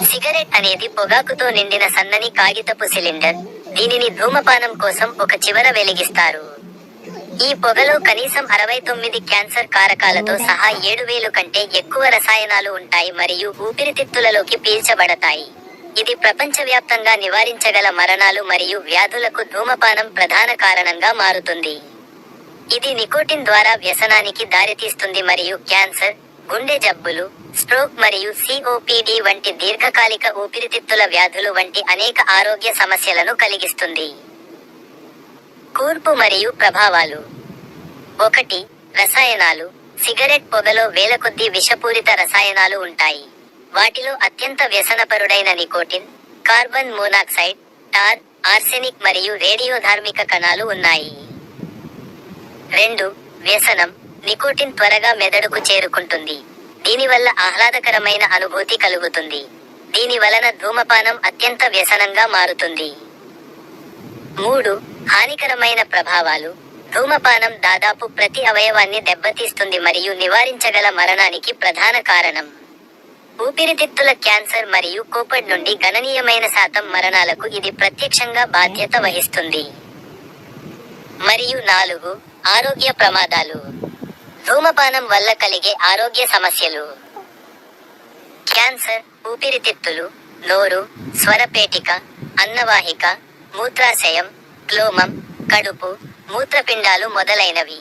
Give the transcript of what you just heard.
Cigarette అనేది పొగాకుతో నిండిన సన్నని కాగితపు సిలిండర్. దీనిని ధూమపానం కోసం ఒక చివర వెలిగిస్తారు. ఈ పొగలో కనీసం 69 క్యాన్సర్ కారకాలతో సహా 7,000 కంటే ఎక్కువ రసాయనాలు ఉంటాయి మరియు ఊపిరితిత్తులలోకి పీల్చబడతాయి. ఇది ప్రపంచవ్యాప్తంగా నివారించగల మరణాలు మరియు వ్యాధులకు ధూమపానం ప్రధాన కారణంగా మారుతుంది. ఇది నికోటిన్ ద్వారా వ్యసనానికి దారితీస్తుంది మరియు క్యాన్సర్, గుండె జబ్బులు, స్ట్రోక్ మరియు COPD వంటి దీర్ఘకాలిక ఊపిరితిత్తుల వ్యాధులు వంటి అనేక ఆరోగ్య సమస్యలను కలిగిస్తుంది. కూర్పు మరియు ప్రభావాలు. 1. రసాయనాలు. సిగరెట్ పొగలో వేలకొద్దీ విషపూరిత రసాయనాలు ఉంటాయి. వాటిలో అత్యంత వ్యసనపరుడైన nicotine, carbon monoxide, tar, arsenic మరియు రేడియోధార్మిక కణాలు ఉన్నాయి. 2. వ్యసనం. నికోటిన్ త్వరగా మెదడుకు చేరుకుంటుంది. దీనివల్ల ఆహ్లాదకరమైన అనుభూతి కలుగుతుంది. దీని వలన ధూమపానం అత్యంత వ్యసనంగా మారుతుంది. 3. హానికరమైన ప్రభావాలు. ధూమపానం దాదాపు ప్రతి అవయవాన్ని దెబ్బతీస్తుంది మరియు నివారించగల మరణానికి ప్రధాన కారణం. ఊపిరితిత్తుల క్యాన్సర్ మరియు కోపడ్ నుండి గణనీయమైన శాతం మరణాలకు ఇది ప్రత్యక్షంగా బాధ్యత వహిస్తుంది. మరియు 4. ఆరోగ్య ప్రమాదాలు. ధూమపానం వల్ల కలిగే ఆరోగ్య సమస్యలు. క్యాన్సర్, ఊపిరితిత్తులు, నోరు, స్వరపేటిక, అన్నవాహిక, మూత్రాశయం, క్లోమం, కడుపు, మూత్రపిండాలు మొదలైనవి.